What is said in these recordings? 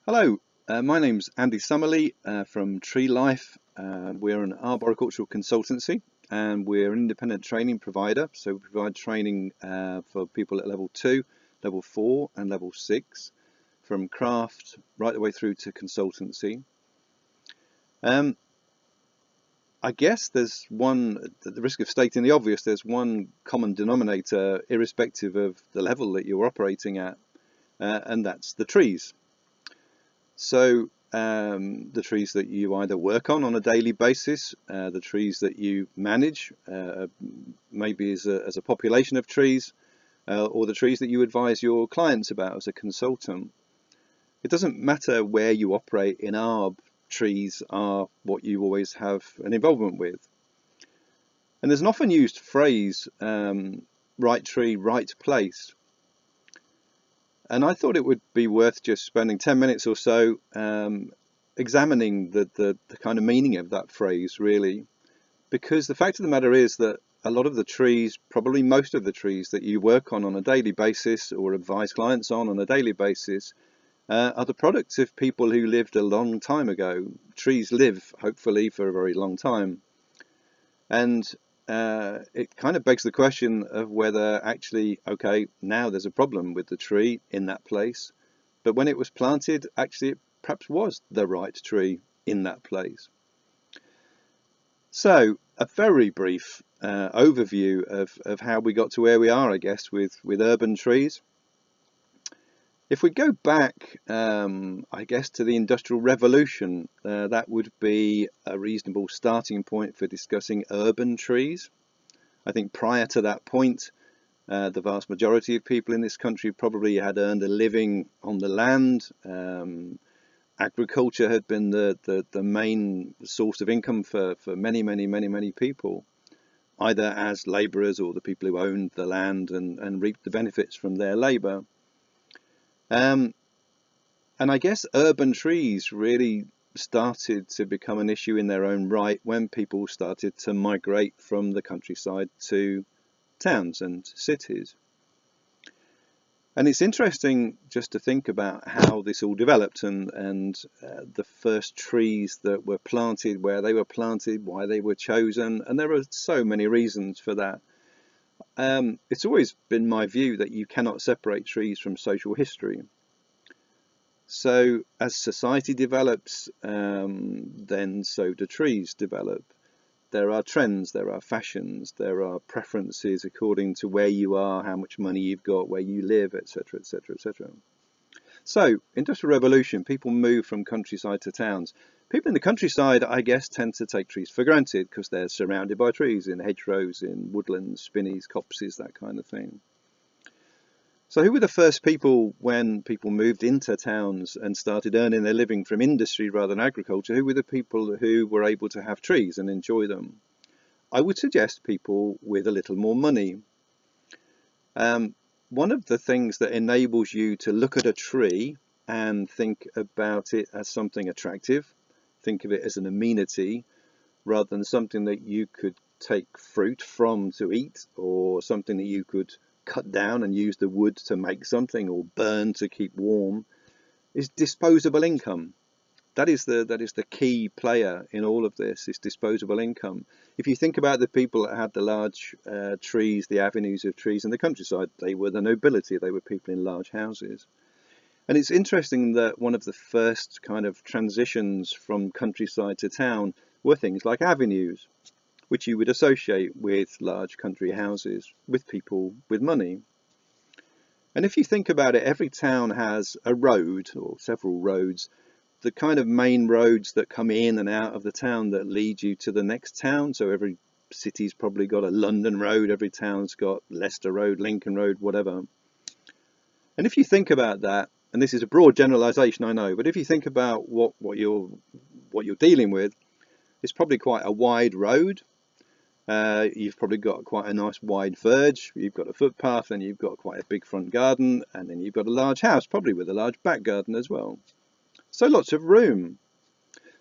Hello, my name's Andy Summerley from Tree Life. We're an arboricultural consultancy and we're an independent training provider. So we provide training for people at level 2, level 4 and level 6, from craft right the way through to consultancy. I guess there's one, at the risk of stating the obvious, there's one common denominator irrespective of the level that you're operating at, and that's the trees. So the trees that you either work on a daily basis, the trees that you manage, maybe as a population of trees, or the trees that you advise your clients about as a consultant. It doesn't matter where you operate in ARB, trees are what you always have an involvement with. And there's an often used phrase, right tree, right place. And I thought it would be worth just spending 10 minutes or so examining the kind of meaning of that phrase, really. Because the fact of the matter is that a lot of the trees, probably most of the trees that you work on a daily basis or advise clients on a daily basis, are the products of people who lived a long time ago. Trees live, hopefully, for a very long time. And it kind of begs the question of whether actually, okay, now there's a problem with the tree in that place, but when it was planted, actually it perhaps was the right tree in that place. So a very brief overview of how we got to where we are, I guess, with urban trees. If we go back, I guess, to the Industrial Revolution, that would be a reasonable starting point for discussing urban trees. I think prior to that point, the vast majority of people in this country probably had earned a living on the land. Agriculture had been the main source of income for many people, either as labourers or the people who owned the land and reaped the benefits from their labour. And I guess urban trees really started to become an issue in their own right when people started to migrate from the countryside to towns and cities. And it's interesting just to think about how this all developed and the first trees that were planted, where they were planted, why they were chosen, and there are so many reasons for that. It's always been my view that you cannot separate trees from social history. So as society develops, then so do trees develop. There are trends, there are fashions, there are preferences according to where you are, how much money you've got, where you live, etc, etc, etc. So, Industrial Revolution, people move from countryside to towns. People in the countryside, I guess, tend to take trees for granted because they're surrounded by trees in hedgerows, in woodlands, spinneys, copses, that kind of thing. So who were the first people when people moved into towns and started earning their living from industry rather than agriculture? Who were the people who were able to have trees and enjoy them? I would suggest people with a little more money. One of the things that enables you to look at a tree and think about it as something attractive, think of it as an amenity, rather than something that you could take fruit from to eat, or something that you could cut down and use the wood to make something or burn to keep warm, is disposable income. That is the key player in all of this, is disposable income. If you think about the people that had the large trees, the avenues of trees in the countryside, they were the nobility, they were people in large houses. And it's interesting that one of the first kind of transitions from countryside to town were things like avenues, which you would associate with large country houses, with people with money. And if you think about it, every town has a road or several roads, the kind of main roads that come in and out of the town that lead you to the next town. So every city's probably got a London road, every town's got Leicester Road, Lincoln Road, whatever. And if you think about that, and this is a broad generalization, I know, but if you think about what you're dealing with, it's probably quite a wide road. You've probably got quite a nice wide verge, you've got a footpath, and you've got quite a big front garden, and then you've got a large house, probably with a large back garden as well. So lots of room.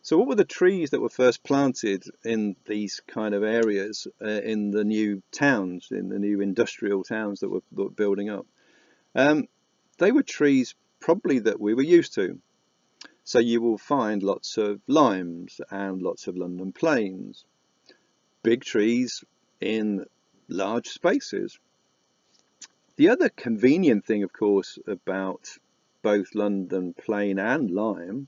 So what were the trees that were first planted in these kind of areas, in the new towns, in the new industrial towns that were building up? They were trees probably that we were used to. So you will find lots of limes and lots of London planes, big trees in large spaces. The other convenient thing, of course, about both London plane and lime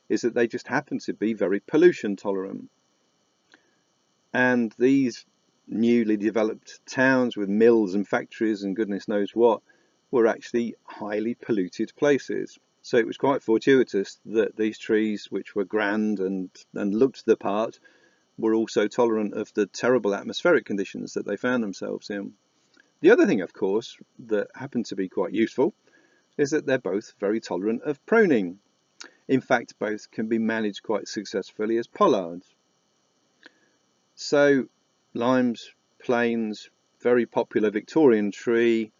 is that they just happen to be very pollution tolerant. And these newly developed towns with mills and factories and goodness knows what were actually highly polluted places. So it was quite fortuitous that these trees, which were grand and looked the part, were also tolerant of the terrible atmospheric conditions that they found themselves in. The other thing, of course, that happened to be quite useful is that they're both very tolerant of pruning. In fact, both can be managed quite successfully as pollards. So limes, planes, very popular Victorian tree,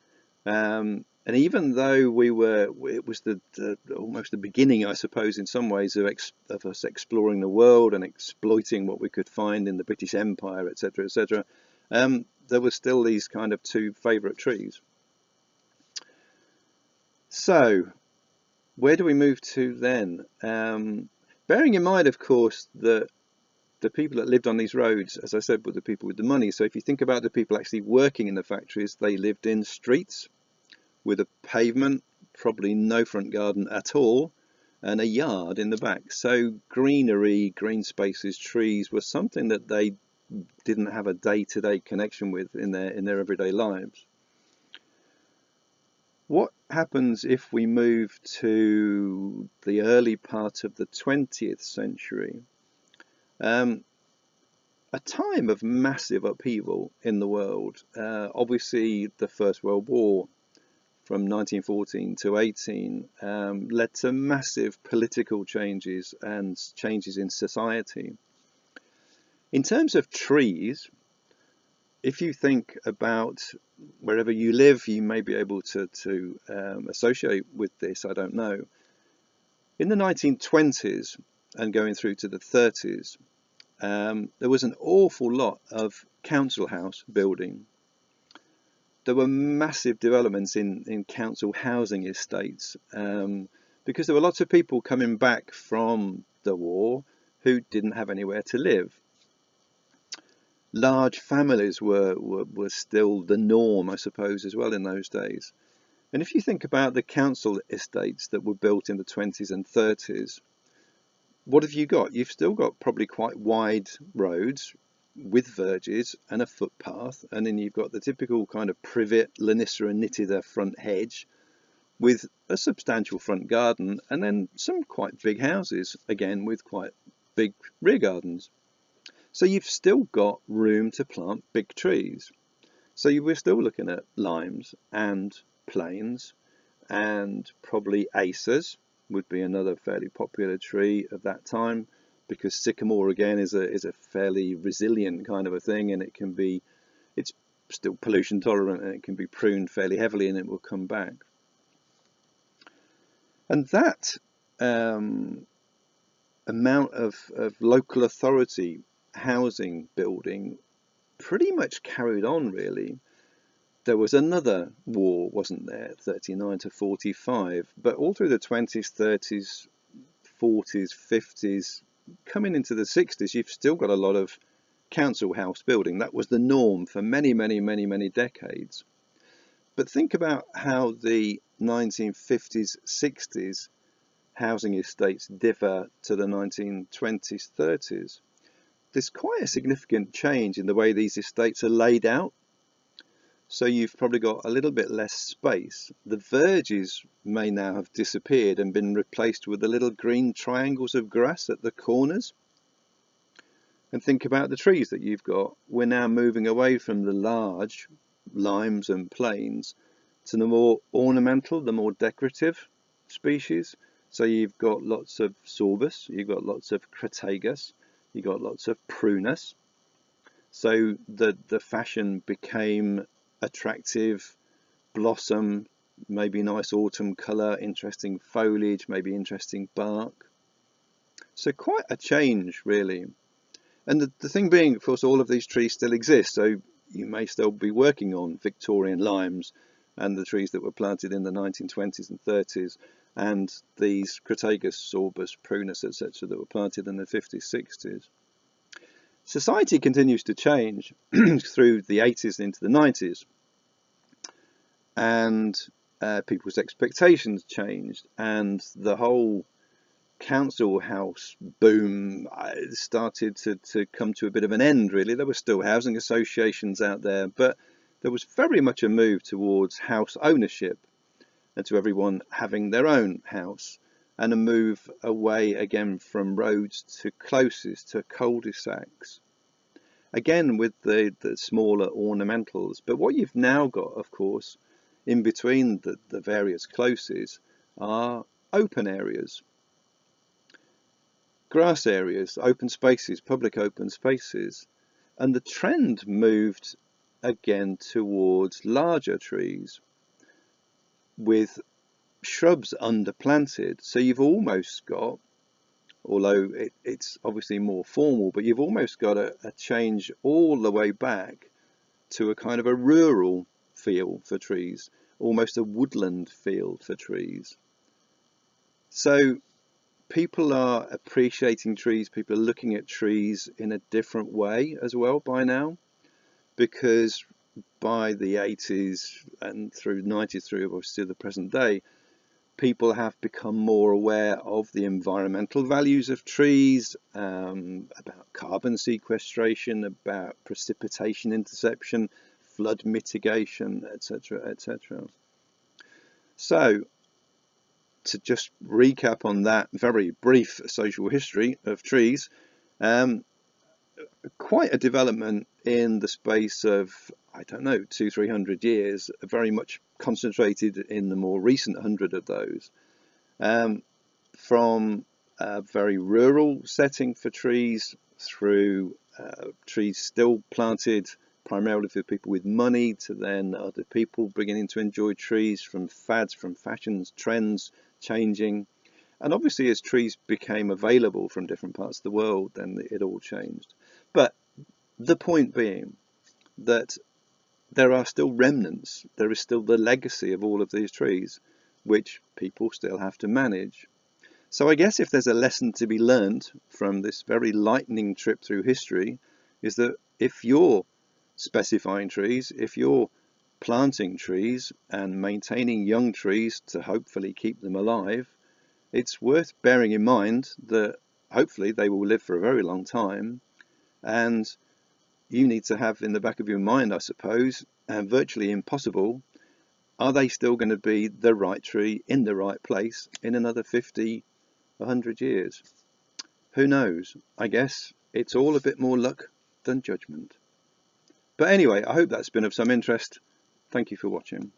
and even though it was almost the beginning, I suppose, in some ways of us exploring the world and exploiting what we could find in the British Empire, etc., etc., there were still these kind of two favourite trees. So where do we move to then? Bearing in mind, of course, that the people that lived on these roads, as I said, were the people with the money. So if you think about the people actually working in the factories, they lived in streets with a pavement, probably no front garden at all, and a yard in the back. So greenery, green spaces, trees were something that they didn't have a day-to-day connection with in their everyday lives. What happens if we move to the early part of the 20th century? A time of massive upheaval in the world. Obviously, the First World War from 1914 to 18 led to massive political changes and changes in society. In terms of trees, if you think about wherever you live, you may be able to associate with this, I don't know. In the 1920s and going through to the 30s, there was an awful lot of council house building. There were massive developments in council housing estates because there were lots of people coming back from the war who didn't have anywhere to live. Large families were still the norm, I suppose, as well in those days. And if you think about the council estates that were built in the 20s and 30s, what have you got? You've still got probably quite wide roads with verges and a footpath, and then you've got the typical kind of privet, Lanissa and Nitida front hedge with a substantial front garden, and then some quite big houses, again with quite big rear gardens. So you've still got room to plant big trees. So you were still looking at limes and planes, and probably acers would be another fairly popular tree of that time, because sycamore again is a fairly resilient kind of a thing, and it's still pollution tolerant, and it can be pruned fairly heavily and it will come back. And that amount of local authority housing building pretty much carried on, really. There was another war, wasn't there, 39 to 45, but all through the 20s, 30s, 40s, 50s, coming into the 60s, you've still got a lot of council house building. That was the norm for many, many, many, many decades. But think about how the 1950s, 60s housing estates differ to the 1920s, 30s. There's quite a significant change in the way these estates are laid out. So you've probably got a little bit less space. The verges may now have disappeared and been replaced with the little green triangles of grass at the corners. And think about the trees that you've got. We're now moving away from the large limes and planes to the more ornamental, the more decorative species. So you've got lots of Sorbus, you've got lots of Crataegus, you've got lots of Prunus. So the fashion became attractive blossom, maybe nice autumn colour, interesting foliage, maybe interesting bark. So quite a change, really. And the thing being, of course, all of these trees still exist, so you may still be working on Victorian limes and the trees that were planted in the 1920s and 30s. and these Crataegus, Sorbus, Prunus, etc. that were planted in the 50s, 60s. Society continues to change through the 80s and into the 90s, and people's expectations changed, and the whole council house boom started to come to a bit of an end, really. There were still housing associations out there, but there was very much a move towards house ownership and to everyone having their own house, and a move away again from roads to closes, to cul-de-sacs, again with the smaller ornamentals. But what you've now got, of course, in between the various closes are open areas, grass areas, open spaces, public open spaces, and the trend moved again towards larger trees with shrubs underplanted. So you've almost got, although it's obviously more formal, but you've almost got a change all the way back to a kind of a rural feel for trees, almost a woodland feel for trees. So people are appreciating trees, people are looking at trees in a different way as well by now, because by the 80s and through 90s, through obviously the present day, people have become more aware of the environmental values of trees, about carbon sequestration, about precipitation interception, flood mitigation, etc., etc. So, to just recap on that very brief social history of trees, quite a development in the space of, I don't know, 200-300 years, very much concentrated in the more recent 100 of those, from a very rural setting for trees through trees still planted primarily for people with money, to then other people beginning to enjoy trees, from fads, from fashions, trends changing. And obviously as trees became available from different parts of the world, then it all changed. But the point being that there are still remnants, there is still the legacy of all of these trees, which people still have to manage. So I guess if there's a lesson to be learned from this very lightning trip through history, is that if you're specifying trees, if you're planting trees and maintaining young trees to hopefully keep them alive, it's worth bearing in mind that hopefully they will live for a very long time, and you need to have in the back of your mind, I suppose, and virtually impossible, are they still going to be the right tree in the right place in another 50, 100 years? Who knows? I guess it's all a bit more luck than judgment. But anyway, I hope that's been of some interest. Thank you for watching.